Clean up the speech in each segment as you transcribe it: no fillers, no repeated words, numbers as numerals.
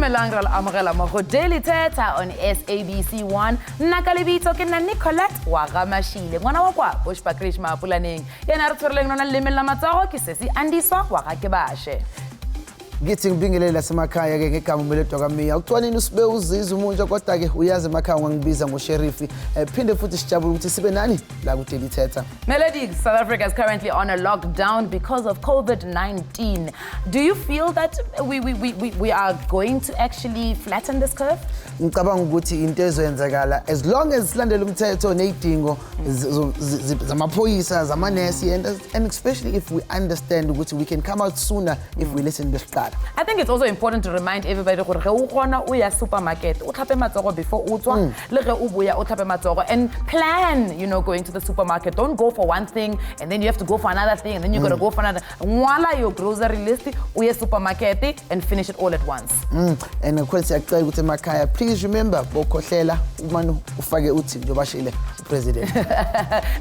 Dumelang re amogela mo go Daily Thetha on SABC 1. Nna ka lebitso ke nna Nicolette wa Gamashile. Ngwana wa kwa Bushpa Krishma Pulaneng. Yena re tshwereleng lona leleme la matsogo ke Sesi Andiswa wa ga ke bashe. Ngithi ngibingelela semakhaya ke ngegama umeledwa kamiya ukucwanini usibe uzizwe umuntu kodwa ke uyazi emakhaya ngibiza ngoSheriff phinde futhi sijabula ukuthi sibe nani la ku Daily Thetha. Melody, South Africa is currently on a lockdown because of COVID-19. Do you feel that we are going to actually flatten this curve? Ngicabanga ukuthi into ezoyenzakala as long as silandela umthetho nezidingo zamaphoyisa zamanesi and especially if we understand ukuthi we can come out sooner if we listen to the I think it's also important to remind everybody gore ge o gona o ya supermarket o tlhape matsogo before o tswa le ge o boya o tlhape matsogo and plan, you know, going to the supermarket. Don't go for one thing and then you have to go for another thing and then you got to go for another. Ngwala your grocery list o ye supermarket and finish it all at once. And of course siyacela ukuthi emakhaya please remember bokhohlela umanu ufake uthi njobashile president.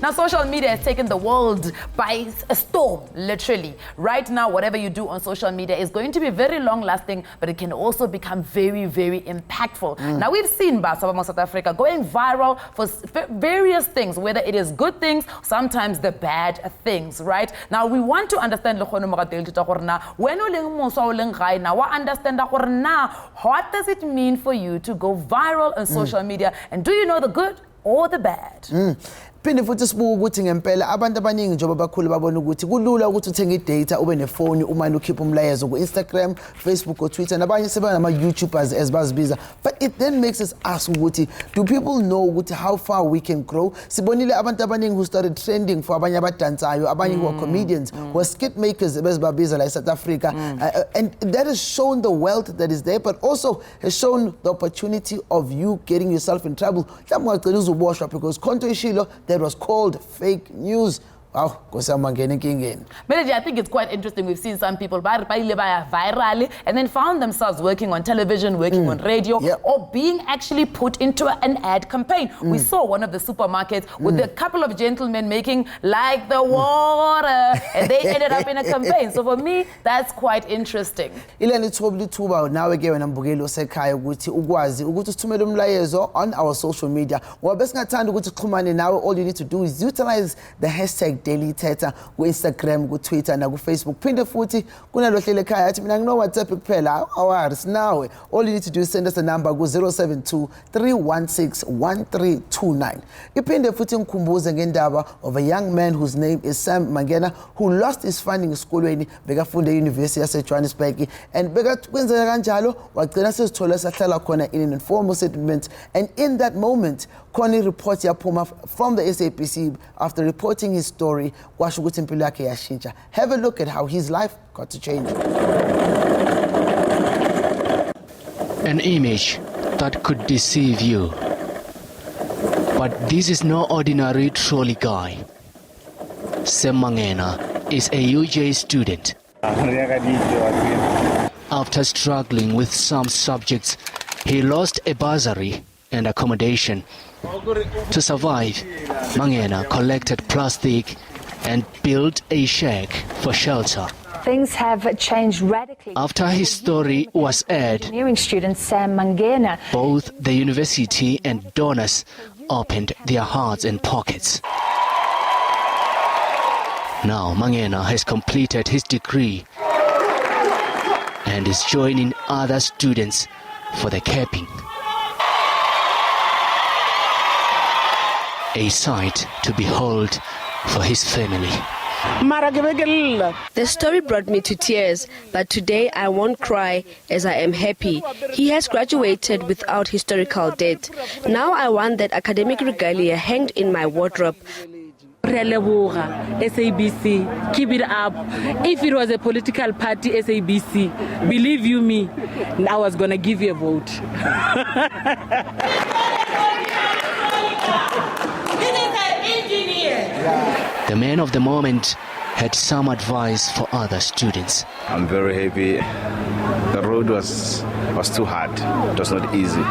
Now social media has taken the world by a storm, literally. Right now whatever you do on social media is going to be very long lasting, but it can also become very, very impactful. Now we've seen Basabama South Africa going viral for various things, whether it is good things, sometimes the bad things, right? Now we want to understand when understand what does it mean for you to go viral on social media, and do you know the good or the bad? Phinde futhi sibuka ukuthi ngempela abantu abaningi njengoba bakhulu babona ukuthi kulula ukuthi uthenge idata ube nefoni uma ukhipha umlayezo ku Instagram, Facebook or Twitter nabanye sebana ama YouTubers as bazibiza, but it then makes us ask ukuthi do people know ukuthi how far we can grow? Sibonile abantu abaningi who started trending for abanye abadansayo, abanye who are comedians, who are skit makers bezibabiza like South Africa, and that has shown the wealth that is there, but also has shown the opportunity of you getting yourself in trouble. Because konto ishilo that was called fake news. Wow, Melody, I think it's quite interesting. We've seen some people viral and then found themselves working on television, working on radio, or being actually put into an ad campaign. We saw one of the supermarkets with a couple of gentlemen making like the water, and they ended up in a campaign. So for me, that's quite interesting. Now again, I'm on our social media. Now all you need to do is utilize the hashtag Daily Thetha ku Instagram, ku Twitter na ku Facebook. Phinde futhi kunalohlele ekhaya athi mina ngino WhatsApp kuphela hours now. All you need to do is send us a number ku 072 316 1329. Iphinde futhi ngikhumbuze ngendaba of a young man whose name is Sam Maagana who lost his funding esikolweni bekafunda eUniversity yase Johannesburg and bekakwenzeka kanjalo wagcina sesithola sahlala khona in an informal settlement, and in that moment Connie reports yaphuma from the SABC after reporting his story. Have a look at how his life got to change. An image that could deceive you. But this is no ordinary trolley guy. Sam Maagana is a UJ student. After struggling with some subjects, he lost a bursary and accommodation. To survive, Maagana collected plastic and built a shack for shelter. Things have changed radically. After his story was aired, Engineering student Sam Maagana, both the university and donors opened their hearts and pockets. Now Maagana has completed his degree and is joining other students for the capping. A sight to behold for his family. The story brought me to tears, but today I won't cry as I am happy. He has graduated without historical debt. Now I want that academic regalia hanged in my wardrobe. SABC, keep it up. If it was a political party, SABC, believe you me, I was gonna give you a vote. The man of the moment had some advice for other students. I'm very happy. The road road was too hard. It was not easy.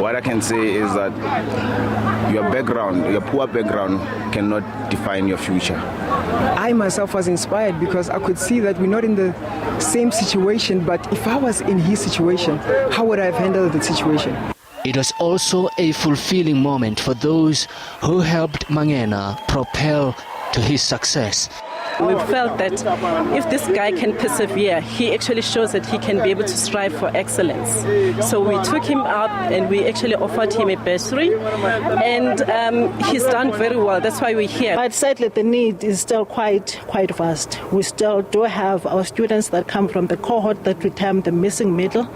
What I can say is that your background, your poor background, cannot define your future. I myself was inspired because I could see that we're not in the same situation, but if I was in his situation, how would I have handled the situation? It was also a fulfilling moment for those who helped Maagana propel to his success. We felt that if this guy can persevere, he actually shows that he can be able to strive for excellence. So we took him up and we actually offered him a bursary, and he's done very well. That's why we're here. But sadly, the need is still quite vast. We still do have our students that come from the cohort that we term the missing middle,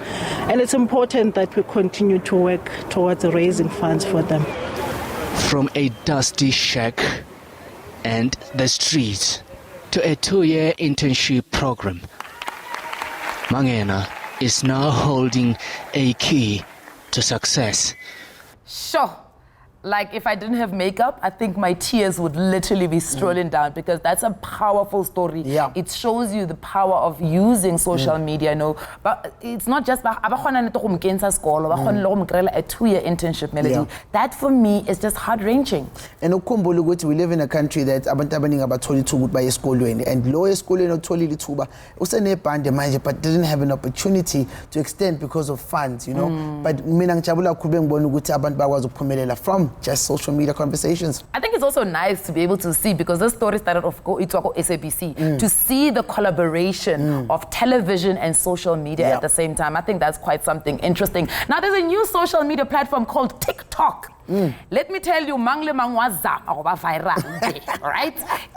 and it's important that we continue to work towards raising funds for them. From a dusty shack and the streets to a 2-year internship program, Maagana is now holding a key to success. Sure. Like, if I didn't have makeup, I think my tears would literally be strolling down, because that's a powerful story. Yeah. It shows you the power of using social media, you know. But it's not just about a 2-year internship, Melody. Yeah. That for me is just heart-wrenching. And ukhumbule ukuthi we live in a country that abantu abaningi abatholi ithuba ukuthi baye esikolweni, and lo esikolweni otholile ithuba usenebhande manje but didn't have an opportunity to extend because of funds, you know. But mina ngijabula kakhulu bengibona ukuthi abantu bakwazi ukuphumelela from just social media conversations. I think it's also nice to be able to see, because this story started off SABC, to see the collaboration of television and social media at the same time. I think that's quite something interesting. Now, there's a new social media platform called TikTok. Let me tell you, right?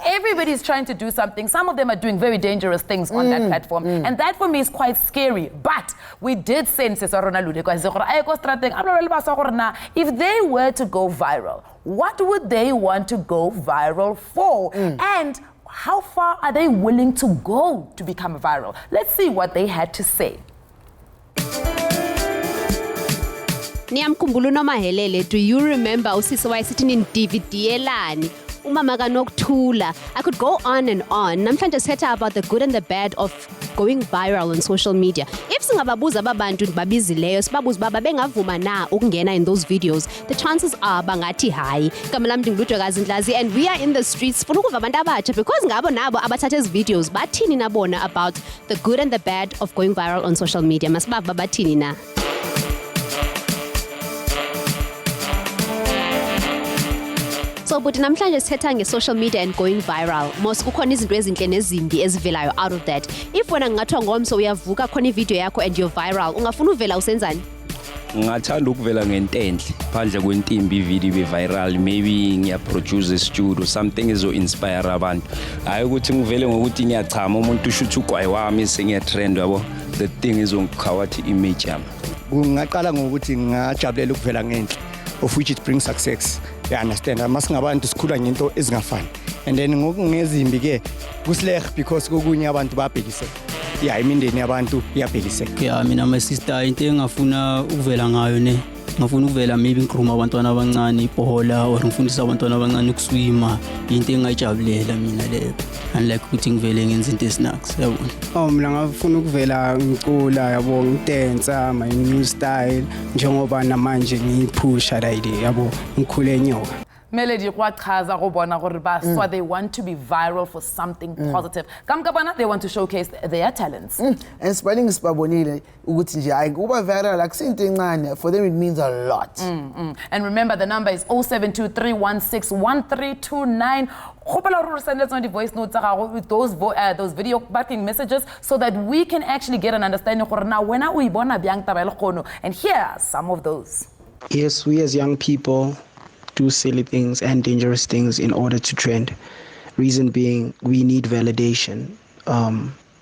Everybody's trying to do something. Some of them are doing very dangerous things on that platform. And that for me is quite scary. But we did send if they were to go viral, what would they want to go viral for? And how far are they willing to go to become viral? Let's see what they had to say. Niyamkhumbula uNomahelele, do you remember usisi wayesithi in DVD elani? Umama kaNokthula. I could go on and on. Namhlanje setha about the good and the bad of going viral on social media. If singababuza ababantu babizileyo sibabuza baba bengavuma na ukungena in those videos, the chances are bangathi hayi. Igama lami ngiludwekazi Ndlazi, and we are in the streets funa ukuva abantu abatsha, because ngabo nabo abathatha ezi videos bathini nabona about the good and the bad of going viral on social media. Masibava bathini na. So but namhlanje sithetha nge-social media and going viral. Mos kukhona izinto ezinhle nezimbi ezivelayo out of that. If wena ngingathiwa ngomso uyavuka khona ivideo yakho and you're viral, ungafuna uvela usenzani? Ngingathanda ukuvela ngentenhle phandle kwentimbi ivideo ibe viral, maybe ngiyaproduce a studio something ezo-inspire abantu. Hayi ukuthi ngivele ngokuthi ngiyachama umuntu ushuthi ugwayi wami sengiyatrend yabo, the thing izongikhawathi image yami. Ngingaqala ngokuthi ngingajabulela ukuvela ngenhle, of which it brings success. You understand? Masingabantu sikhula ngento ezingafani. And then ngezimbi ke kusilehe because kokunye abantu babhekiseka. Yeah, imindeni yabantu iyabhekiseka. Yeah, mina my sister into engafuna ukuvela ngayo ne. Ngafuna ukuvela maybe ngikhuluma abantwana abancane ibhola or ngifundisa abantwana abancane ukuswima, into engayijabulela mina leyo. Unlike ukuthi ngivele ngenza into esinaks, yabona. Mina ngafuna ukuvela ngicula, yabo ngidance, my new style njengoba namanje ngiphusha la idea, yabo ngikhule enyoka. Melody kwachaza go bona gore baswa they want to be viral for something positive. Kamkabana they want to showcase their talents. And spanning sibabonile ukuthi nje ayikuba viral akusinto encane, for them it means a lot. And remember the number is 0723161329. Send us on the voice notes with those video backing messages so that we can actually get an understanding of now when we bona byang tabelo khono. And here are some of those. Yes, we as young people do silly things and dangerous things in order to trend. Reason being, we need validation.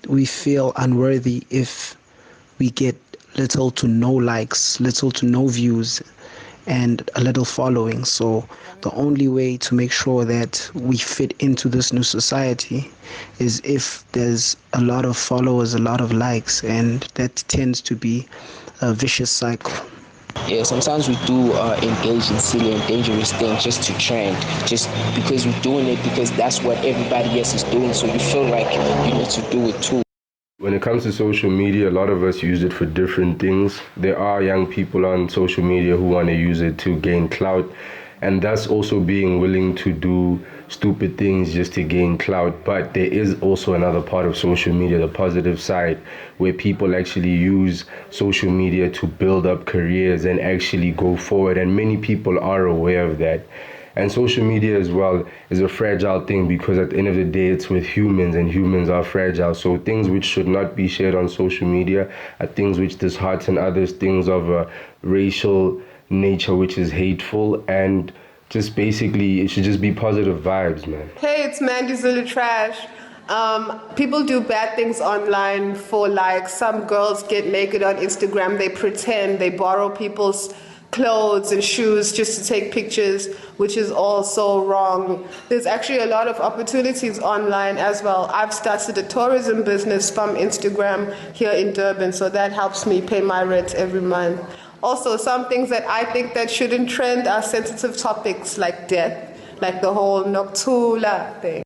We feel unworthy if we get little to no likes, little to no views, and a little following. So the only way to make sure that we fit into this new society is if there's a lot of followers, a lot of likes, and that tends to be a vicious cycle. Yeah, sometimes we do engage in silly and dangerous things just to trend, just because we're doing it because that's what everybody else is doing, so you feel like you need to do it too. When it comes to social media, a lot of us use it for different things. There are young people on social media who want to use it to gain clout, and that's also being willing to do stupid things just to gain clout. But there is also another part of social media, the positive side, where people actually use social media to build up careers and actually go forward, and many people are aware of that. And social media as well is a fragile thing, because at the end of the day, it's with humans, and humans are fragile. So things which should not be shared on social media are things which dishearten others, things of a racial nature which is hateful, and just basically it should just be positive vibes, man. Hey, it's Mandy Zulu Trash. People do bad things online for likes. Some girls get naked on Instagram, they pretend, they borrow people's clothes and shoes just to take pictures, which is all so wrong. There's actually a lot of opportunities online as well. I've started a tourism business from Instagram here in Durban, so that helps me pay my rent every month. Also, some things that I think that shouldn't trend are sensitive topics like death, like the whole Noctula thing.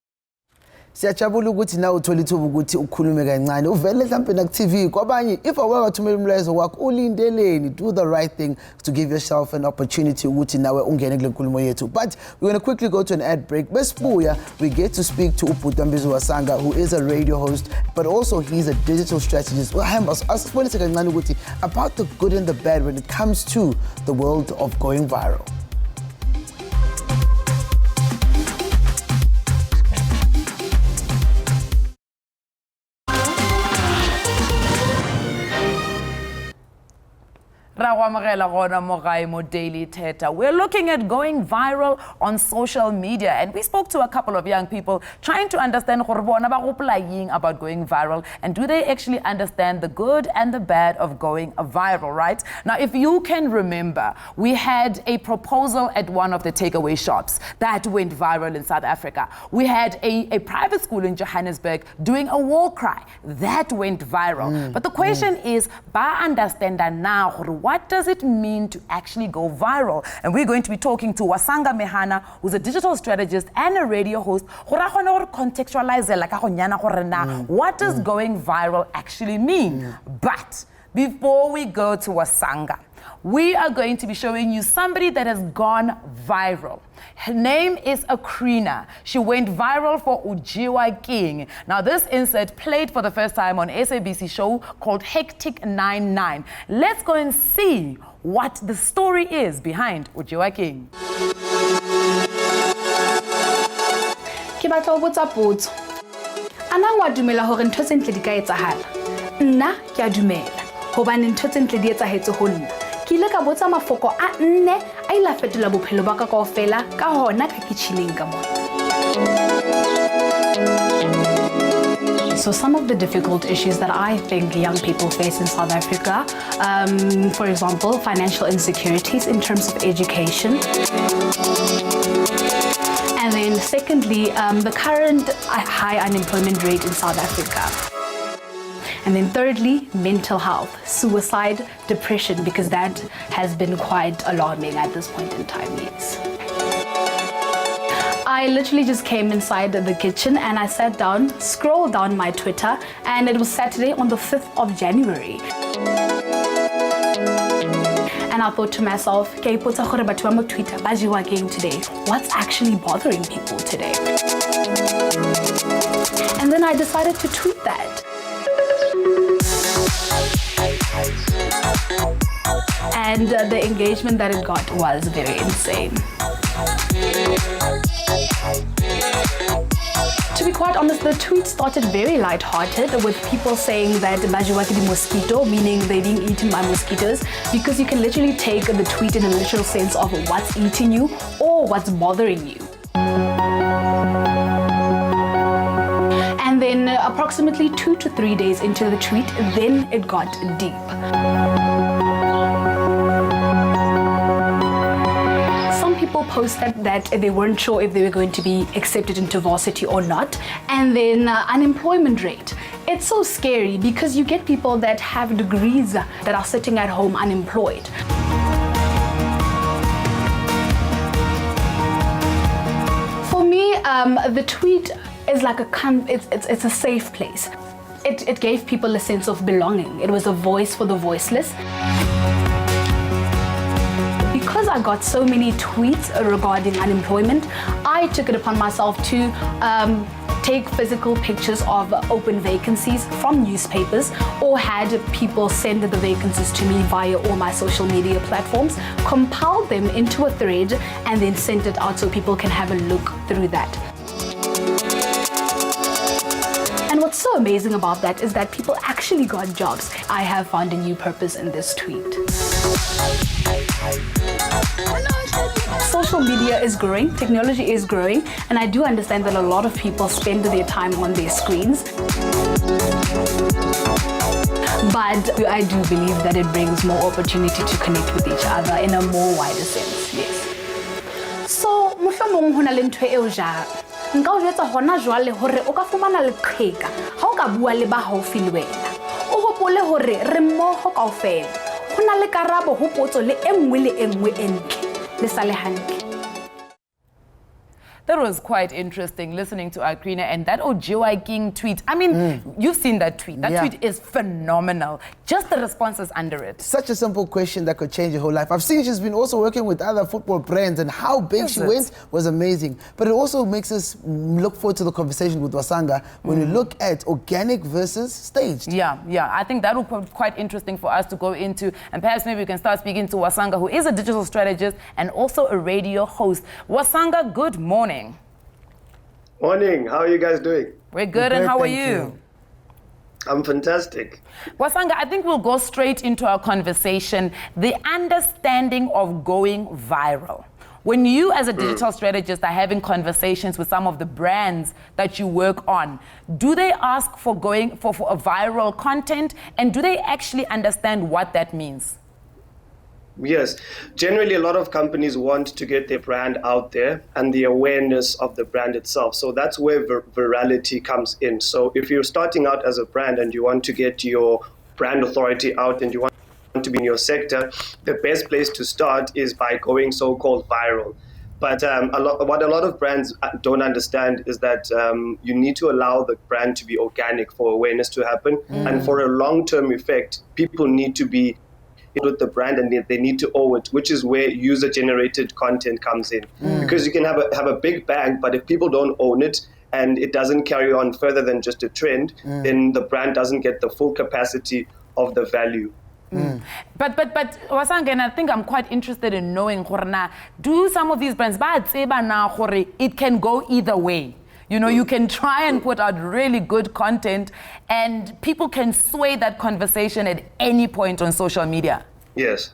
Siyajabula ukuthi na uthola ithuba ukuthi ukhulume kancane uvele mhlambe na TV kwabanye if awake wathumela umlayezo wakho ulindeleni, do the right thing to give yourself an opportunity ukuthi nawe ungene kule nkulumo yethu. But we're going to quickly go to an ad break. Besibuya we get to speak to uBhutambizo Wasanga, who is a radio host but also he's a digital strategist. Asibonise kancane ukuthi about the good and the bad when it comes to the world of going viral. Daily Thetha. We're looking at going viral on social media, and we spoke to a couple of young people trying to understand about going viral, and do they actually understand the good and the bad of going viral, right? Now, if you can remember, we had a proposal at one of the takeaway shops that went viral in South Africa. We had a private school in Johannesburg doing a war cry that went viral. But the question is, ba understand now, what does it mean to actually go viral? And we're going to be talking to Wasanga Mehana, who's a digital strategist and a radio host. Contextualize what does going viral actually mean? But before we go to Wasanga, we are going to be showing you somebody that has gone viral. Her name is Akrina. She went viral for Ujiwa King. Now, this insert played for the first time on SABC show called Hectic 99. Let's go and see what the story is behind Ujiwa King. Ke batla ho botsa potso. Ana wa dumela hore ntho tse ntle di ka etsahala? Nna ke a dumela hobane ntho tse ntle di etsahetse ho nna. Ke ile ka botsa mafoko a nne a ila fetola bophelo ba ka kaofela ka hona ka kitcheneng ka mona. So some of the difficult issues that I think young people face in South Africa, for example, financial insecurities in terms of education. And then secondly, the current high unemployment rate in South Africa. And then thirdly, mental health, suicide, depression, because that has been quite alarming at this point in time, yes. I literally just came inside the kitchen and I sat down, scrolled down my Twitter, and it was Saturday on the 5th of January. And I thought to myself, today, what's actually bothering people today? And then I decided to tweet that. And the engagement that it got was very insane. To be quite honest, the tweet started very light-hearted with people saying that bajiwaki di mosquito, meaning they're being eaten by mosquitoes, because you can literally take the tweet in a literal sense of what's eating you or what's bothering you. And then approximately 2 to 3 days into the tweet, then it got deep. Some people posted that they weren't sure if they were going to be accepted into varsity or not. And then unemployment rate. It's so scary because you get people that have degrees that are sitting at home unemployed. For me, the tweet is like it's a safe place. it gave people a sense of belonging. It was a voice for the voiceless. Because I got so many tweets regarding unemployment, I took it upon myself to take physical pictures of open vacancies from newspapers, or had people send the vacancies to me via all my social media platforms, compiled them into a thread, and then sent it out so people can have a look through that. And what's so amazing about that is that people actually got jobs. I have found a new purpose in this tweet. Social media is growing, technology is growing, and I do understand that a lot of people spend their time on their screens. But I do believe that it brings more opportunity to connect with each other in a more wider sense, yes. So, mohlomong hona le ntho eo jang. Nka o jwetsa hona jwale hore o ka fumana leqheka ha o ka bua le ba haufi le wena. O hopole hore re mmoho kaofela. Hona le karabo ho potso le enngwe le enngwe e ntle le sa le hantle. That was quite interesting listening to Akrina and that Ojiwa King tweet. I mean, you've seen that tweet. That tweet is phenomenal. Just the responses under it. Such a simple question that could change your whole life. I've seen she's been also working with other football brands, and how big she went was amazing. But it also makes us look forward to the conversation with Wasanga when we look at organic versus staged. Yeah. I think that will be quite interesting for us to go into, and perhaps maybe we can start speaking to Wasanga, who is a digital strategist and also a radio host. Wasanga, good morning. Morning. How are you guys doing? We're good, and how are you? I'm fantastic. Wasanga, I think we'll go straight into our conversation. The understanding of going viral. When you as a digital strategist are having conversations with some of the brands that you work on, do they ask for going for a viral content, and do they actually understand what that means? Yes, generally a lot of companies want to get their brand out there and the awareness of the brand itself. So that's where virality comes in. So if you're starting out as a brand and you want to get your brand authority out and you want to be in your sector, the best place to start is by going so-called viral. But what a lot of brands don't understand is that you need to allow the brand to be organic for awareness to happen. And for a long-term effect, people need to be with the brand and they need to own it, which is where user-generated content comes in. Because you can have a big bang, but if people don't own it and it doesn't carry on further than just a trend, then the brand doesn't get the full capacity of the value. But Wasanga, I think I'm quite interested in knowing, do some of these brands, it can go either way? You know, you can try and put out really good content and people can sway that conversation at any point on social media. Yes.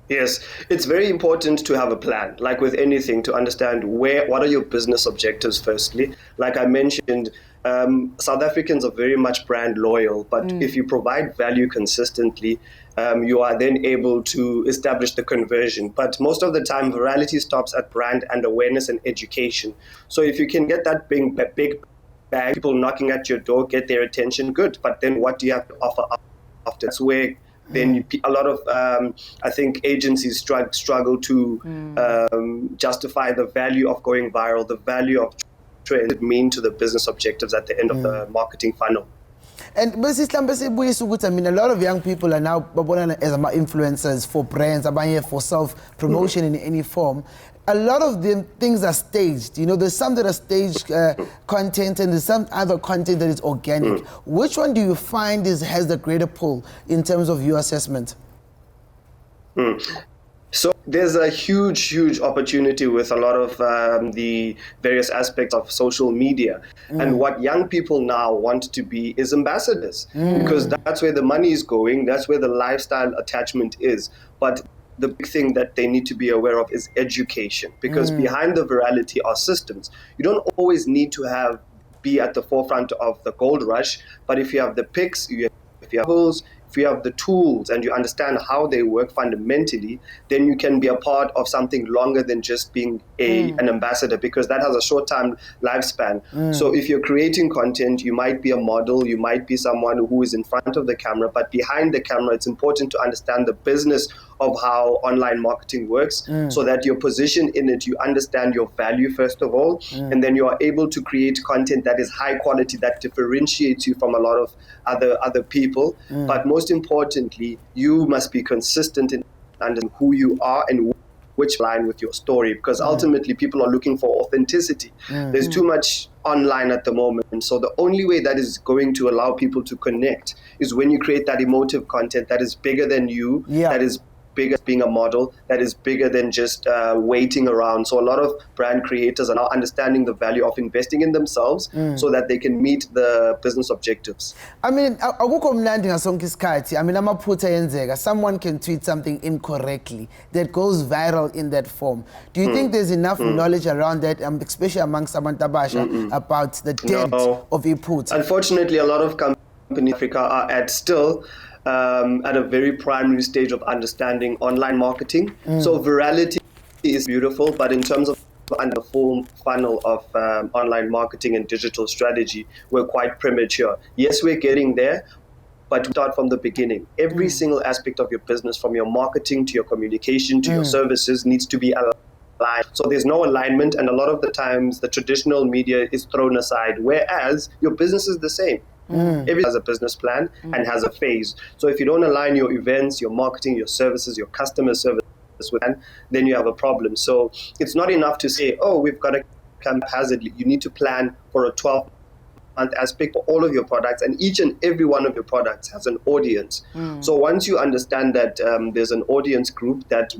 It's very important to have a plan, like with anything, to understand what are your business objectives firstly. Like I mentioned, South Africans are very much brand loyal, but if you provide value consistently, you are then able to establish the conversion. But most of the time, virality stops at brand and awareness and education. So if you can get that big bag, people knocking at your door, get their attention, good. But then what do you have to offer after? That's where then a lot of, I think, agencies struggle to justify the value of going viral, the value of trend mean to the business objectives at the end of the marketing funnel. And I mean, a lot of young people are now as influencers for brands, for self-promotion in any form. A lot of the things are staged. You know, there's some that are staged content and there's some other content that is organic. Which one do you find has the greater pull in terms of your assessment? So there's a huge opportunity with a lot of the various aspects of social media. And what young people now want to be is ambassadors, because that's where the money is going, that's where the lifestyle attachment is. But the big thing that they need to be aware of is education, because behind the virality are systems. You don't always need to be at the forefront of the gold rush, but if you have the picks, if you have tools, if you have the tools and you understand how they work fundamentally, then you can be a part of something longer than just being an ambassador, because that has a short-term lifespan. So if you're creating content, you might be a model, you might be someone who is in front of the camera, but behind the camera, it's important to understand the business of how online marketing works, so that your position in it, you understand your value first of all, and then you are able to create content that is high quality, that differentiates you from a lot of other people. But most importantly, you must be consistent in understanding who you are and which line with your story, because ultimately people are looking for authenticity. There's too much online at the moment, so the only way that is going to allow people to connect is when you create that emotive content that is bigger than you, that is bigger being a model, that is bigger than just waiting around. So a lot of brand creators are now understanding the value of investing in themselves so that they can meet the business objectives. I mean, akukho mnandi ngasonke isikhathi. I mean, amaphutha yenzeka. Someone can tweet something incorrectly that goes viral in that form. Do you think there's enough knowledge around that, especially amongst abantu abasha, about the depth of iphutha? Unfortunately, a lot of companies in Africa are at a very primary stage of understanding online marketing. So virality is beautiful, but in terms of the full funnel of online marketing and digital strategy, we're quite premature. Yes, we're getting there, but start from the beginning. Every single aspect of your business, from your marketing to your communication to your services, needs to be aligned. So there's no alignment, and a lot of the times the traditional media is thrown aside, whereas your business is the same. Everyone has a business plan and has a phase. So if you don't align your events, your marketing, your services, your customer service with them, then you have a problem. So it's not enough to say, oh, we've got to come haphazardly. You need to plan for a 12-month aspect for all of your products, and each and every one of your products has an audience. So once you understand that there's an audience group that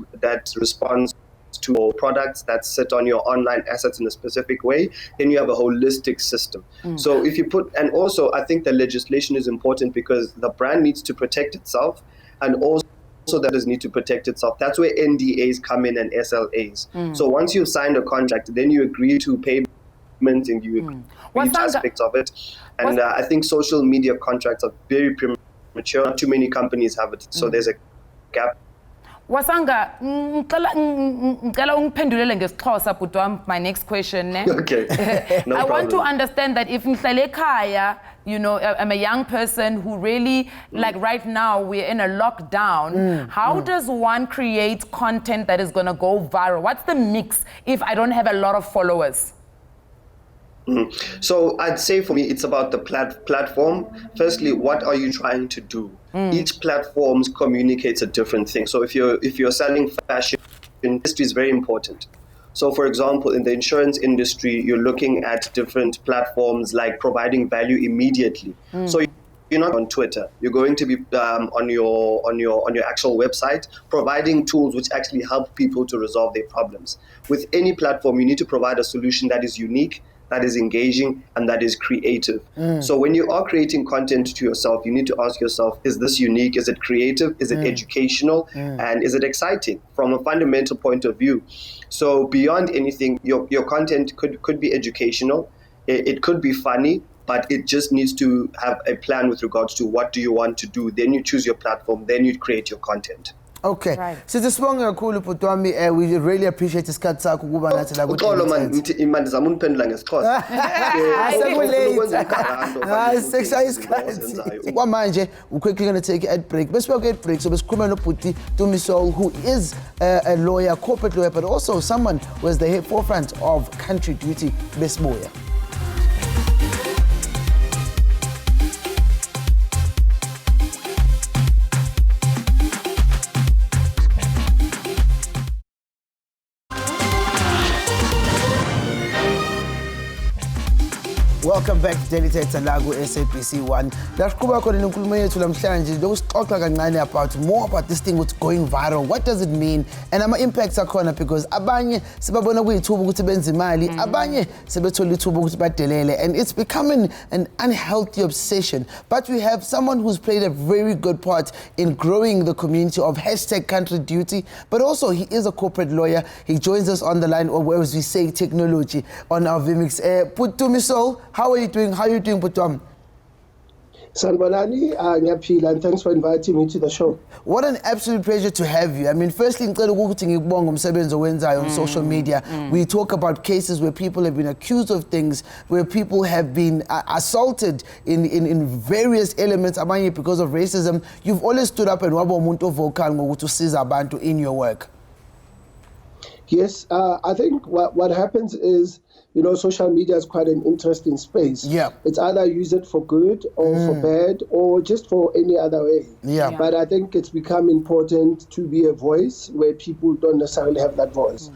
responds to products that sit on your online assets in a specific way, then you have a holistic system. So if you and also I think the legislation is important, because the brand needs to protect itself, and also that does need to protect itself. That's where NDAs come in and SLAs. So once you've signed a contract, then you agree to payment and you agree to aspects of it. And I think social media contracts are very premature. Not too many companies have it. So there's a gap. Wasanga, ngicela ungiphendulele ngesixhosa bhuti wami, my next question ne. Okay. No I problem. want to understand that if ngihlale ekhaya, you know, I'm a young person who really, like right now, we're in a lockdown. How does one create content that is going to go viral? What's the mix if I don't have a lot of followers? So I'd say for me, it's about the platform. Firstly, what are you trying to do? Each platform communicates a different thing. So if you're selling fashion, industry is very important. So for example, in the insurance industry, you're looking at different platforms like providing value immediately. So you're not on Twitter. You're going to be on your actual website, providing tools which actually help people to resolve their problems. With any platform, you need to provide a solution that is unique, that is engaging, and that is creative. So when you are creating content to yourself, you need to ask yourself, is this unique? Is it creative? Is it educational? And is it exciting from a fundamental point of view? So beyond anything, your content could be educational, it could be funny, but it just needs to have a plan with regards to what do you want to do. Then you choose your platform, then you create your content. Okay. Sisibonga kakhulu bhuti wami, we really appreciate isikhathi sakho ukuba nathi la uxolo man, imali zami uniphendula ngesixhosa. Sekushaya isikhathi. Kwamanje we're quickly going to take an ad break. Bese we ad break, so besikhuluma noBhuti Tumisol, who is a lawyer, corporate lawyer, but also someone who is the forefront of country duty. Besibuya. Welcome back to Daily Thetha SABC 1. Lasiqhubeka khona nenkulumo yethu namhlanje lokusixoxa kancane about more about this thing what's going viral. What does it mean? And ama impacts akhona, because abanye sebabona kuyithuba ukuthi benze imali, abanye sebethola ithuba ukuthi badelele, and it's becoming an unhealthy obsession. But we have someone who's played a very good part in growing the community of #country duty, but also he is a corporate lawyer. He joins us on the line, or as we say, technology on our Vimix. Tumisol, how are you doing? How are you doing, Putam? Sanbonani, ngiyaphila, and thanks for inviting me to the show. What an absolute pleasure to have you. I mean, firstly, ngicela ukuthi ngikubonge umsebenzi owenzayo on social media. We talk about cases where people have been accused of things, where people have been assaulted in various elements, abanye because of racism. You've always stood up and waba umuntu vocal ngokuthi usiza abantu in your work. Yes, I think what happens is, social media is quite an interesting space. Yeah. It's either use it for good or for bad or just for any other way. Yeah. But I think it's become important to be a voice where people don't necessarily have that voice.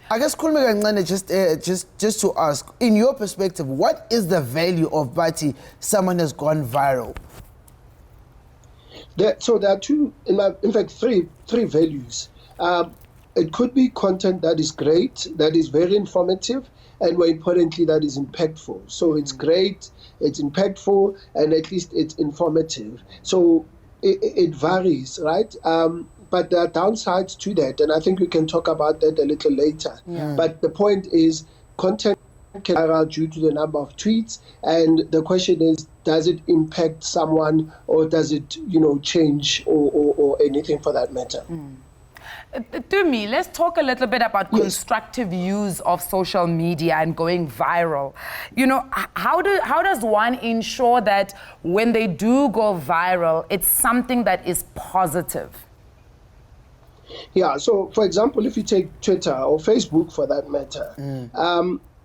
I guess just to ask, in your perspective, what is the value of Bati someone has gone viral? So there are three values. It could be content that is great, that is very informative, and more importantly, that is impactful. So it's great, it's impactful, and at least it's informative. So it varies, right? But there are downsides to that, and I think we can talk about that a little later. Yeah. But the point is, content can viral due to the number of tweets, and the question is, does it impact someone, or does it, change or anything for that matter? To me, let's talk a little bit about constructive use of social media and going viral. How does one ensure that when they do go viral, it's something that is positive? Yeah, so for example, if you take Twitter or Facebook for that matter,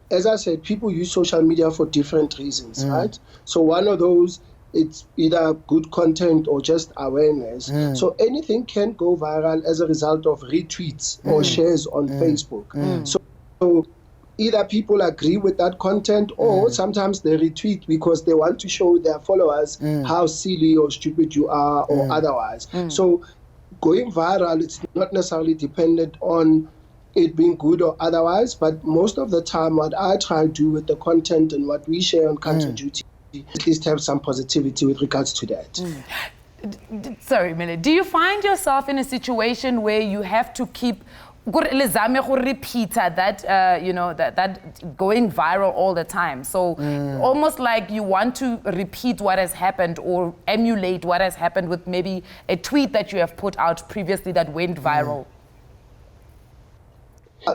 as I said, people use social media for different reasons, right? So one of those, it's either good content or just awareness. So anything can go viral as a result of retweets or shares on Facebook. So either people agree with that content or sometimes they retweet because they want to show their followers how silly or stupid you are or otherwise. So going viral, it's not necessarily dependent on it being good or otherwise, but most of the time what I try to do with the content and what we share on Culture Duty, at least have some positivity with regards to that. Sorry, Mele, do you find yourself in a situation where you have to keep repeat that that going viral all the time? So almost like you want to repeat what has happened or emulate what has happened with maybe a tweet that you have put out previously that went viral.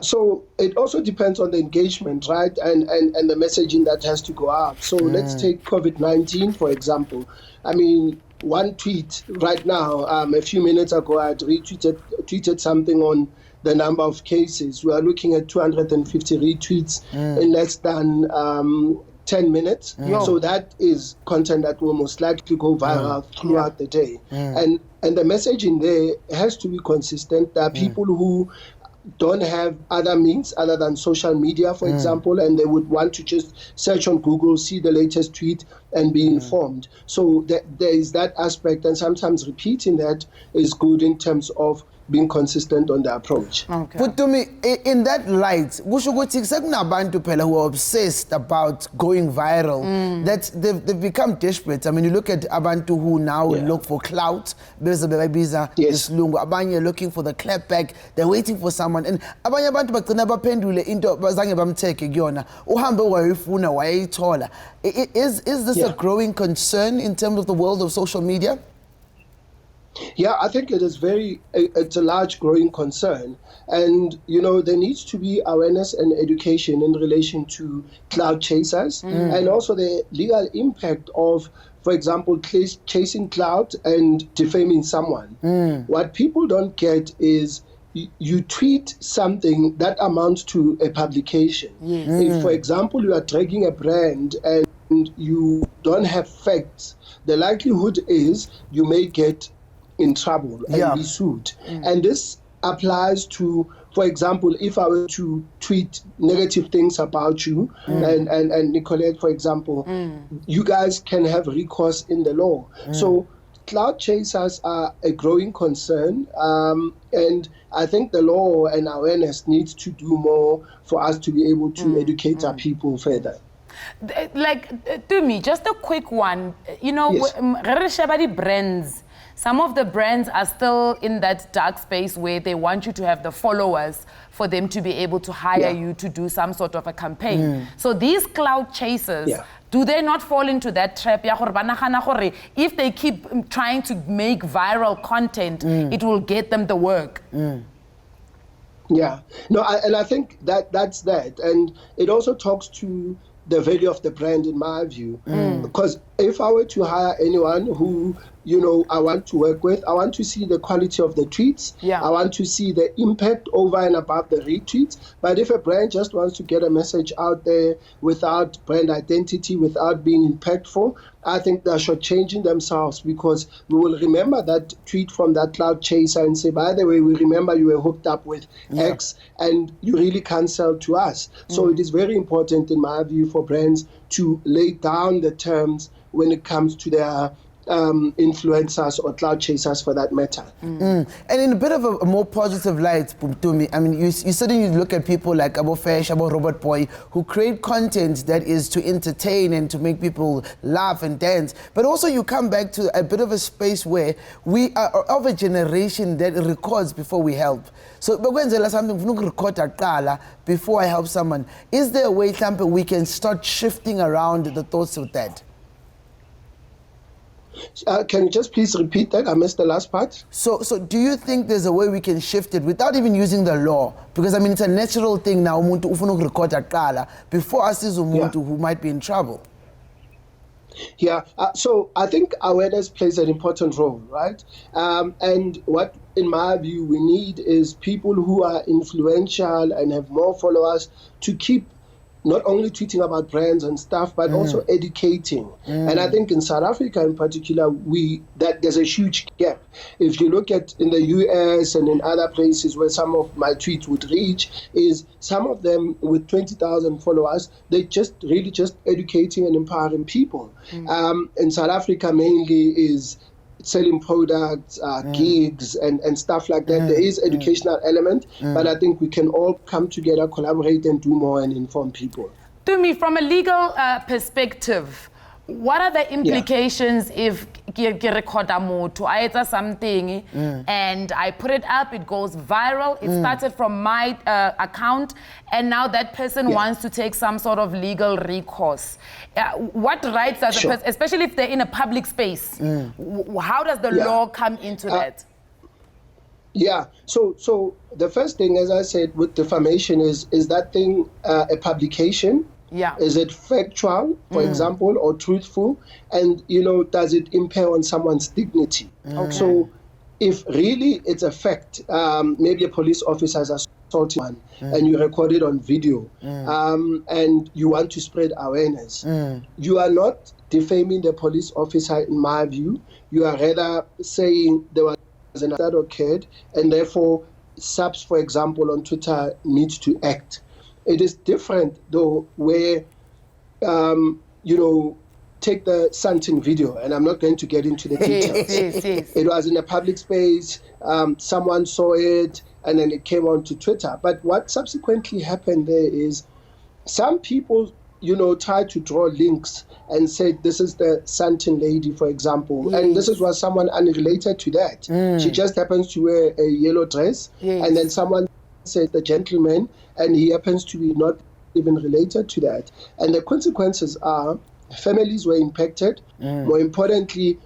So it also depends on the engagement, right? And the messaging that has to go out. So let's take COVID-19, for example. I mean, one tweet right now, a few minutes ago, I had tweeted something on the number of cases. We are looking at 250 retweets in less than 10 minutes. So that is content that will most likely go viral throughout the day. And the messaging there has to be consistent. There are people who don't have other means other than social media, for example, and they would want to just search on Google, see the latest tweet, and be informed. So there is that aspect, and sometimes repeating that is good in terms of being consistent on the approach. Okay. But to me, in that light, who are obsessed about going viral, that they've become desperate. I mean, you look at abantu who now look for clout, abanye looking for the clapback, they're waiting for someone. And abanye abantu bagcina baphendule into bazange bamtheke kuyona, uhambe wayifuna wayithola. Is this a growing concern in terms of the world of social media? Yeah, I think it's a large growing concern. And, there needs to be awareness and education in relation to clout chasers and also the legal impact of, for example, chasing clout and defaming someone. What people don't get is you tweet something that amounts to a publication. If, for example, you are dragging a brand and you don't have facts, the likelihood is you may get in trouble and be sued. And this applies to, for example, if I were to tweet negative things about you and Nicolette, for example, you guys can have recourse in the law. So clout chasers are a growing concern, and I think the law and awareness needs to do more for us to be able to educate our people further. Like, to me, just a quick one, brands, some of the brands are still in that dark space where they want you to have the followers for them to be able to hire you to do some sort of a campaign. So these clout chasers, do they not fall into that trap? If they keep trying to make viral content, it will get them the work. Yeah, no, and I think that's that. And it also talks to the value of the brand, in my view. Because if I were to hire anyone who, I want to work with, I want to see the quality of the tweets. I want to see the impact over and above the retweets. But if a brand just wants to get a message out there without brand identity, without being impactful, I think they're shortchanging themselves, because we will remember that tweet from that cloud chaser and say, by the way, we remember you were hooked up with X and you really can't sell to us. So it is very important, in my view, for brands to lay down the terms when it comes to their influencers or cloud chasers, for that matter. And in a bit of a more positive light, Pumtumi, I mean, you certainly look at people like Abo Fesh, Abo Robert Boy, who create content that is to entertain and to make people laugh and dance. But also you come back to a bit of a space where we are of a generation that records before we help. So something before I help someone. Is there a way, Tampa, we can start shifting around the thoughts of that? Can you just please repeat that? I missed the last part. So do you think there's a way we can shift it without even using the law? Because I mean, it's a natural thing now, umuntu ufuna ukurecorda kuqala before asize umuntu who might be in trouble. Yeah, so I think awareness plays an important role, right? And what, in my view, we need is people who are influential and have more followers to keep not only tweeting about brands and stuff, but also educating. And I think in South Africa in particular, that there's a huge gap. If you look at in the US and in other places where some of my tweets would reach, is some of them with 20,000 followers, they just educating and empowering people. In South Africa mainly is selling products, gigs and stuff like that. There is educational element, but I think we can all come together, collaborate and do more and inform people. To me, from a legal perspective, what are the implications if I record something and I put it up, it goes viral, it started from my account, and now that person wants to take some sort of legal recourse. What rights does the person, especially if they're in a public space, how does the law come into that? Yeah, so the first thing, as I said, with defamation is that thing a publication? Yeah. Is it factual, for example, or truthful? And, does it impair on someone's dignity? So if really it's a fact, maybe a police officer has assaulted one and you record it on video and you want to spread awareness, you are not defaming the police officer, in my view. You are rather saying there was an that occurred and therefore subs, for example, on Twitter needs to act. It is different, though, where, take the Santin video, and I'm not going to get into the details. It was in a public space, someone saw it, and then it came onto Twitter. But what subsequently happened there is some people, tried to draw links and said, this is the Santin lady, for example, and this was someone unrelated to that. She just happens to wear a yellow dress, and then someone said the gentleman, and he happens to be not even related to that. And the consequences are families were impacted. More importantly,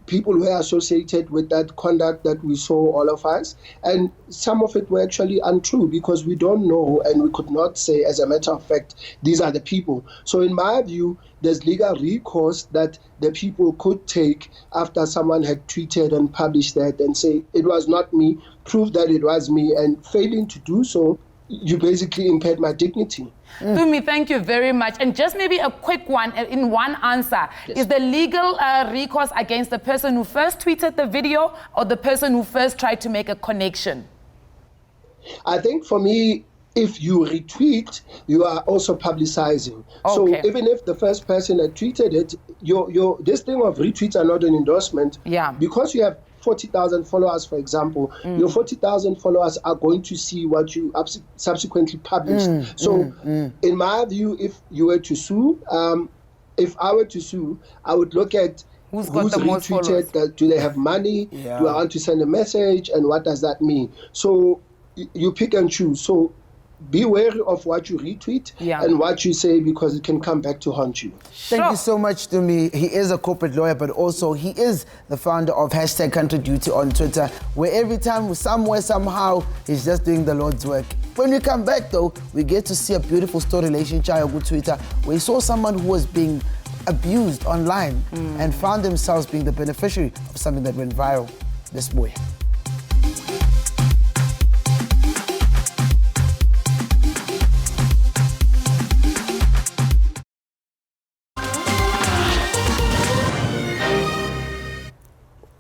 people were associated with that conduct that we saw, all of us. And some of it were actually untrue because we don't know and we could not say, as a matter of fact, these are the people. So in my view, there's legal recourse that the people could take after someone had tweeted and published that and say, it was not me, prove that it was me, and failing to do so, you basically impaired my dignity. Tumi, thank you very much. And just maybe a quick one, in one answer. Is the legal recourse against the person who first tweeted the video or the person who first tried to make a connection? I think for me, if you retweet, you are also publicizing. So even if the first person had tweeted it, this thing of retweets are not an endorsement. Because you have 40,000 followers, for example, your 40,000 followers are going to see what you subsequently published. So in my view, if you were to sue, if I were to sue, I would look at who's retweeted, do they have money, do I want to send a message, and what does that mean? So you pick and choose. So be wary of what you retweet and what you say, because it can come back to haunt you. Thank you so much to me. He is a corporate lawyer, but also he is the founder of #CountryDuty on Twitter, where every time, somewhere, somehow, he's just doing the Lord's work. When we come back, though, we get to see a beautiful story relationship on Twitter, where he saw someone who was being abused online and found themselves being the beneficiary of something that went viral. This boy.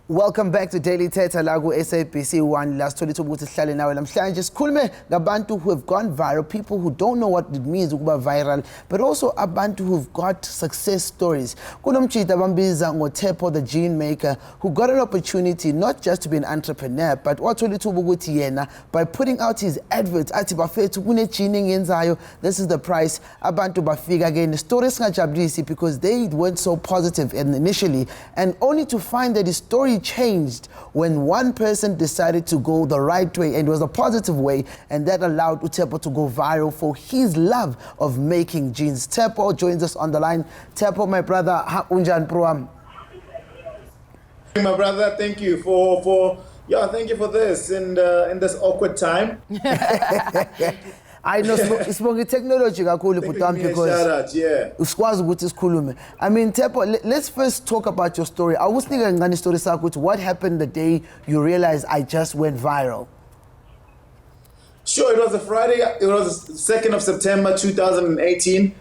Welcome back to Daily Thetha la ku SABC 1. Last 22 ukuthi sihlale nawe namhlanje sikhulume ngabantu who have gone viral, people who don't know what it means ukuba viral, but also abantu who've got success stories. Kunomtshita bambiza ngoThepha the Gene Maker, who got an opportunity not just to be an entrepreneur, but wathola ithuba ukuthi yena by putting out his adverts athi bafethu kune gene engenzayo, this is the price. Abantu bafika again the story singajabulisi because they weren't so positive initially, and only to find that the story changed when one person decided to go the right way, and it was a positive way, and that allowed Thetha to go viral for his love of making jeans. Thetha joins us on the line. Thetha, my brother, unjan proam. My brother, thank you for thank you for this in this awkward time. I know it's technology kakhulu Putam because usikwazi ukuthi sikhulume. I mean, Thetha, let's first talk about your story. I was thinking ngani story sakho ukuthi what happened the day you realized I just went viral. Sure, it was a Friday. It was the 2nd of September 2018,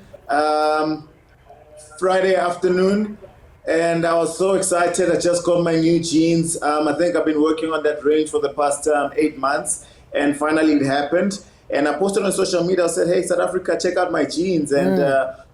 Friday afternoon, and I was so excited. I just got my new jeans. I think I've been working on that range for the past 8 months, and finally it happened. And I posted on social media, I said, hey, South Africa, check out my jeans. And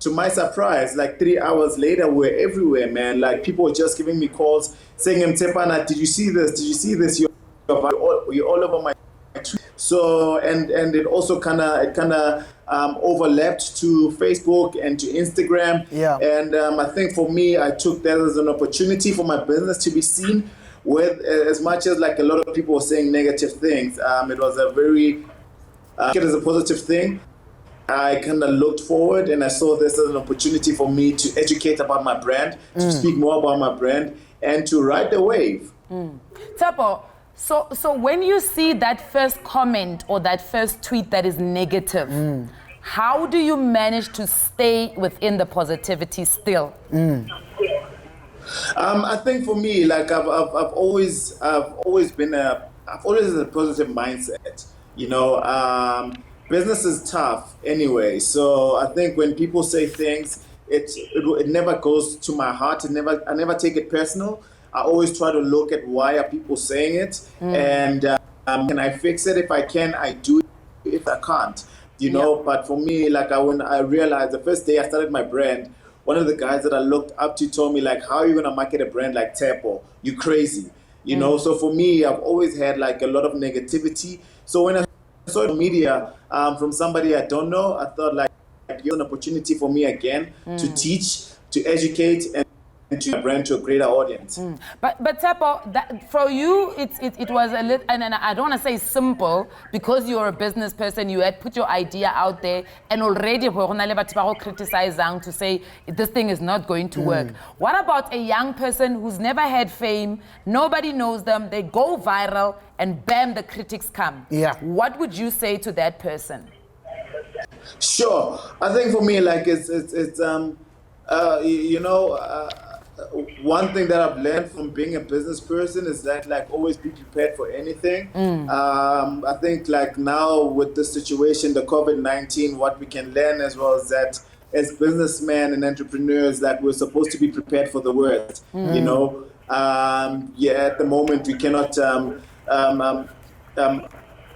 to my surprise, like 3 hours later, we're everywhere, man. Like people were just giving me calls saying, Tepana, did you see this? Did you see this? You're all over my tweet. So, and it also kind of overlapped to Facebook and to Instagram. Yeah. And I think for me, I took that as an opportunity for my business to be seen with, as much as like a lot of people were saying negative things. It was a very... it as a positive thing. I kind of looked forward and I saw this as an opportunity for me to educate about my brand, to speak more about my brand, and to ride the wave. Thetha, so when you see that first comment or that first tweet that is negative, how do you manage to stay within the positivity still? I think for me, like I've always had a positive mindset. You know, business is tough anyway. So I think when people say things, it never goes to my heart. I never take it personal. I always try to look at why are people saying it, and can I fix it? If I can, I do it. If I can't, you know. But for me, like when I realized the first day I started my brand, one of the guys that I looked up to told me like, how are you gonna market a brand like Thetha? You crazy. You know, so for me, I've always had like a lot of negativity. So when I saw the media from somebody I don't know, I thought like here's an opportunity for me again to teach, to educate, and to brand to a greater audience. But Thetha, for you, it was a little, and I don't want to say simple, because you're a business person, you had put your idea out there, and already criticizing to say this thing is not going to work. What about a young person who's never had fame, nobody knows them, they go viral, and bam, the critics come? Yeah. What would you say to that person? Sure, I think for me, like it's one thing that I've learned from being a business person is that like always be prepared for anything. I think like now with the situation, the COVID-19, what we can learn as well is that as businessmen and entrepreneurs that we're supposed to be prepared for the worst. You know, at the moment we cannot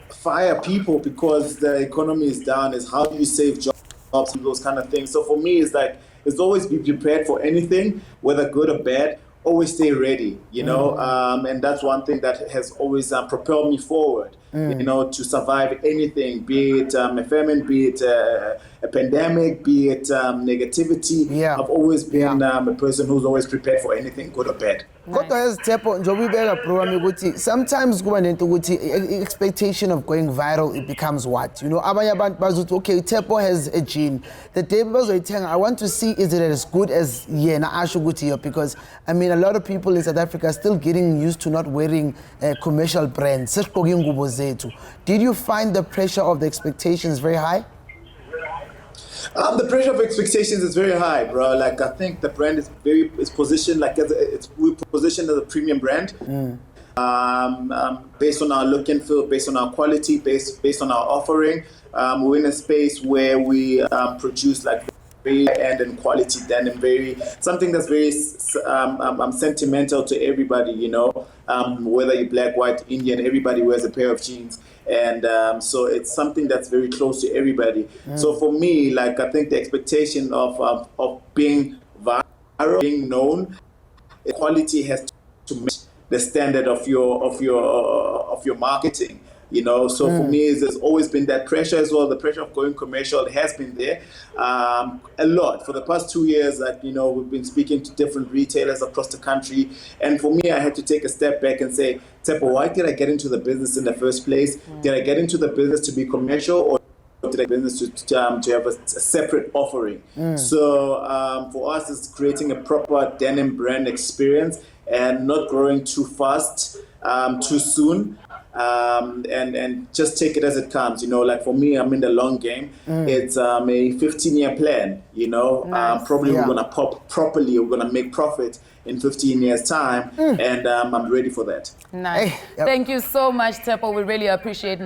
fire people because the economy is down. Is how do you save jobs and those kind of things. So for me, it's like, it's always be prepared for anything, whether good or bad. always stay ready, and that's one thing that has always propelled me forward, to survive anything, be it a famine, be it a pandemic, be it negativity. I've always been a person who's always prepared for anything, good or bad. Kodwa yazi Thepha njengoba uyibeka program ukuthi sometimes kuba nento ukuthi expectation of going viral it becomes what abanye abantu bazothi okay Thepha has a gene the day bazoyithenga I want to see is it as good as yena asho ukuthi yo because I mean a lot of people in South Africa are still getting used to not wearing commercial brands. Did you find the pressure of the expectations very high? The pressure of expectations is very high, bro. Like I think the brand is positioned like we're positioned as a premium brand, based on our look and feel, based on our quality, based on our offering. We're in a space where we produce like very end and quality denim, something that's very sentimental to everybody. Whether you're black, white, Indian, everybody wears a pair of jeans. And so it's something that's very close to everybody. So for me, like I think the expectation of being viral, being known, quality has to match the standard of your marketing. So for me, there's always been that pressure as well. The pressure of going commercial has been there a lot for the past 2 years. That we've been speaking to different retailers across the country, and for me, I had to take a step back and say, Thepha, why did I get into the business in the first place? Did I get into the business to be commercial, or did I get into business to have a separate offering? So for us, it's creating a proper denim brand experience and not growing too fast, too soon. And just take it as it comes. Like for me, I'm in the long game. It's a 15-year plan. Nice. Probably we're gonna pop properly. We're gonna make profit in 15 years' time, and I'm ready for that. Nice. Thank you so much, Thepha. We really appreciate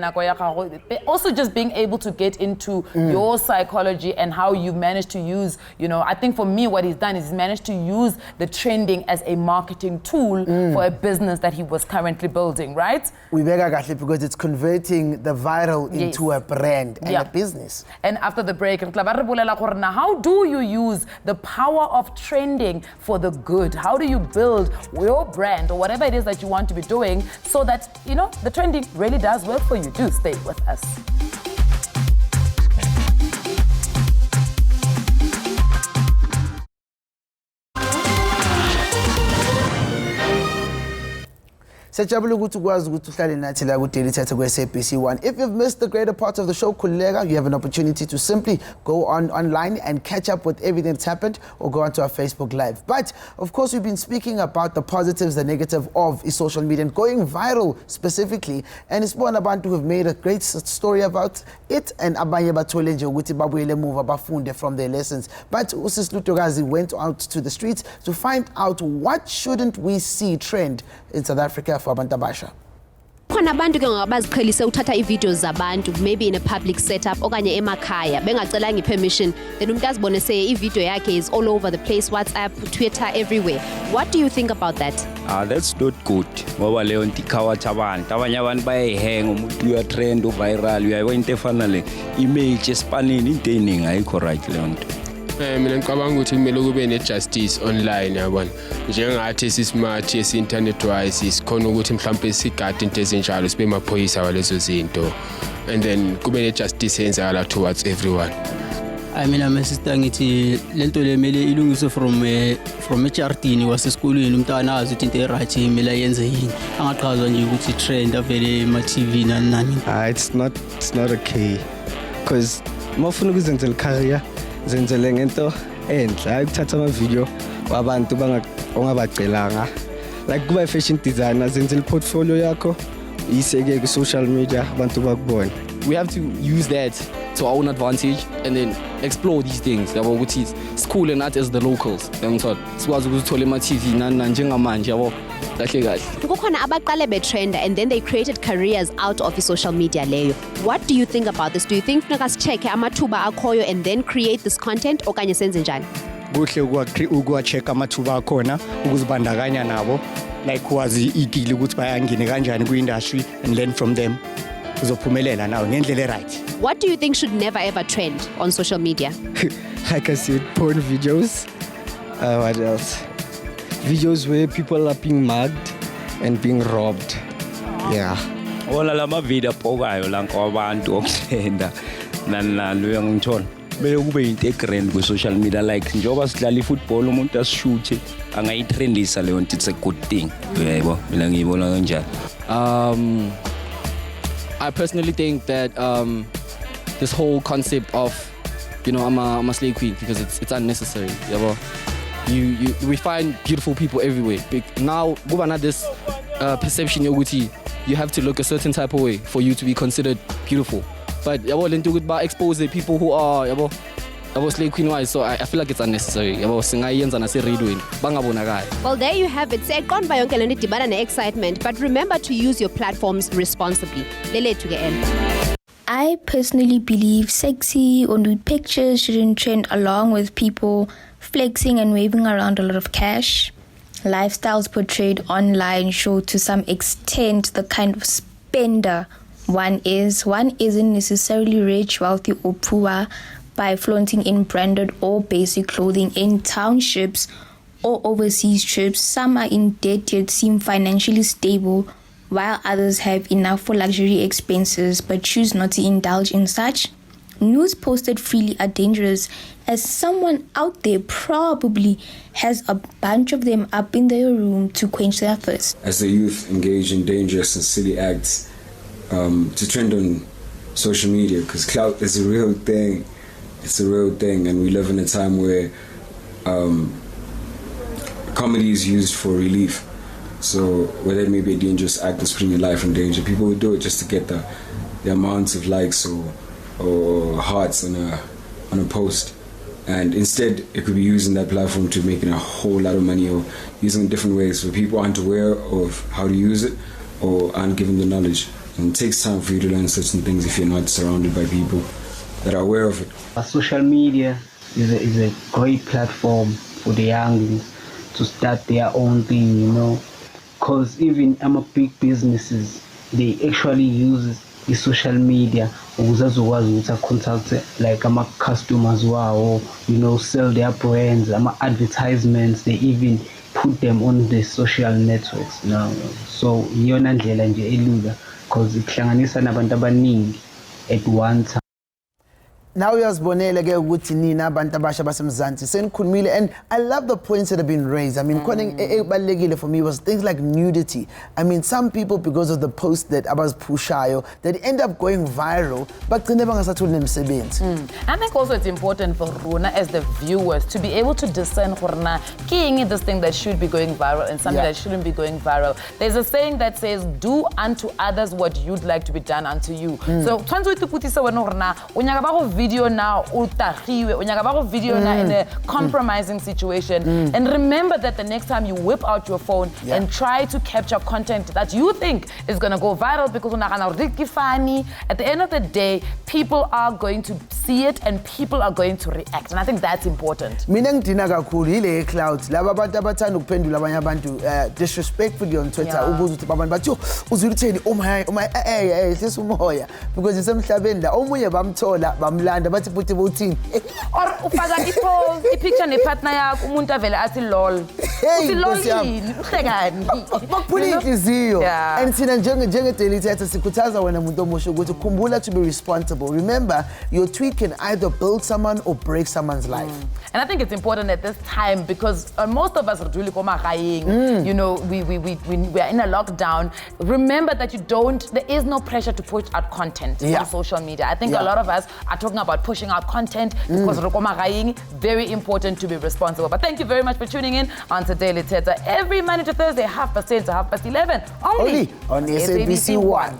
also just being able to get into your psychology and how you managed to use, I think for me what he's done is he's managed to use the trending as a marketing tool for a business that he was currently building, right? We because it's converting the viral into a brand and a business. And after the break, how do you use the power of trending for the good? How do you build your brand or whatever it is that you want to be doing so that, the trending really does work for you? Do stay with us. Sejabula ukuthi ukwazi ukuthi uhlale nathi la ku Daily Thetha ku SABC 1. If you've missed the greater part of the show, Kulega, you have an opportunity to simply go online and catch up with everything that's happened or go onto our Facebook Live. But of course, we've been speaking about the positives, the negative of social media and going viral specifically. And it's one abantu who have made a great story about it and abanye bathole nje ukuthi babuyele emuva bafunde from their lessons. But Usis Lutogazi went out to the streets to find out what shouldn't we see trend in South Africa for abantu abasha. Khona abantu ke ngabaziqhelise uthatha i-videos zabantu maybe in a public setup okanye emakhaya bengacelanga i-permission, then umuntu azibone se i-video yakhe is all over the place, WhatsApp, Twitter, everywhere. What do you think about that? That's not good ngoba leyo nto ikhawatha abantu. Abanye abantu bayayihenga umuntu uyatrend viral uyayibona into efana le image esipanini into eningi ayikho right leyo nto. Mina ngicabanga ukuthi kumele kube ne-justice online yabona njengathi esismart esi-internet wise sikhona ukuthi mhlawumbe sigade into ezinjalo sibe maphoyisa walezo zinto and then kube ne-justice eyenzakala towards everyone. Mina sister ngithi lento le mele ilungiswe from eChartini wasesikolweni umntana azi ukuthi into eright imela yenze yini angaqhazwa nje ukuthi trend avele ema-TV nani. It's not okay because mawufuna ukuzenzela career zenzele ngento enhle hayi ukuthatha ama video wabantu ongabacelanga like kuba fashion designer zenzele portfolio yakho iseke ku social media abantu bakubona. We have to use that to our own advantage and then explore these things yabo ukuthi it's cool and not as the locals ngithola sikwazi ukuthola ema-TV nani njengamanje yabo kahle kahle. Kukhona abaqale betrenda and then they created careers out of social media leyo. What do you think about this? Do you think funeka sicheke amathuba akhoyo and then create this content okanye senze njani? Kuhle ukuwa-check amathuba akhona ukuzibandakanya nabo like wazi idili ukuthi bayangene kanjani ku-industry and learn from them uzophumelela nawe ngendlela right. What do you think should never ever trend on social media? Like I said, porn videos. What else? videos where people are being mugged and being robbed. Yeah. Wala lama video pokayo lang kwabantu okutenda nalo yangithola bele kube into egrand ku social media like njoba sidlala ifootball umuntu asishuthe angayitrendisa leyo nto, it's a good thing. Yebo mina ngiyibona kanjalo. I personally think that this whole concept of, you know, I'm a slave queen because it's unnecessary. Yeah, we find beautiful people everywhere. Now, this perception you have to look a certain type of way for you to be considered beautiful. But expose the people who are slave queen wise, so I feel like it's unnecessary. Well, there you have it. Say excitement, but remember to use your platforms responsibly. I personally believe sexy or nude pictures shouldn't trend along with people flexing and waving around a lot of cash. Lifestyles portrayed online show to some extent the kind of spender one is. One isn't necessarily rich, wealthy, or poor by flaunting in branded or basic clothing in townships or overseas trips. Some are in debt yet seem financially stable, while others have enough for luxury expenses but choose not to indulge in such. News posted freely are dangerous, as someone out there probably has a bunch of them up in their room to quench their thirst. As the youth engage in dangerous and silly acts to trend on social media, because clout is a real thing. It's a real thing, and we live in a time where comedy is used for relief. So whether it may be a dangerous act that's putting your life in danger, people will do it just to get the amounts of likes or hearts on a post. And instead, it could be using that platform to making a whole lot of money or using it different ways where people aren't aware of how to use it or aren't given the knowledge. And it takes time for you to learn certain things if you're not surrounded by people that are aware of it. Social media is a great platform for the young to start their own thing, you know. Because even big businesses, they actually use the social media to contact like customers or, you know, sell their brands, advertisements. They even put them on the social networks now. So because ihlanganisa nabantu abaningi at one time. Now uyazibonela ke ukuthi nina abantu abasha basemzansi senikhulumile, and I love the points that have been raised. I mean, ebalekile for me was things like nudity. I mean, some people, because of the post that abazipushayo, that end up going viral, but I think also it's important for Runa as the viewers to be able to discern this thing that should be going viral and something that shouldn't be going viral. There's a saying that says, do unto others what you'd like to be done unto you. So video now video now in a compromising situation, and remember that the next time you whip out your phone and try to capture content that you think is going to go viral, because at the end of the day people are going to see it and people are going to react, and I think that's important. Mina ngidina kakhulu ile Clout laba abantu abathanda ukuphendula abanye abantu disrespectfully on Twitter, ubuza ukuthi abantu bathi uzulutheni umoya sisumoya, because isemhlabeni la omunye bamthola bamlanda bathi futhi bothini or ufaka ipicture nepartner yakho umuntu avele athi lol uthi lol yini uhlekani bakuphula inhliziyo. And thina njenge Daily Thetha sikhuthaza wena umuntu omusha ukuthi khumbula to be responsible. Remember, your tweet can either build someone or break someone's life. And I think it's important at this time because most of us are really you know, we are in a lockdown. Remember that there is no pressure to push out content on social media. I think a lot of us are talking about pushing out content because very important to be responsible. But thank you very much for tuning in on to Daily Thetha every Monday to Thursday, 10:30 to 11:30, only on SABC 1.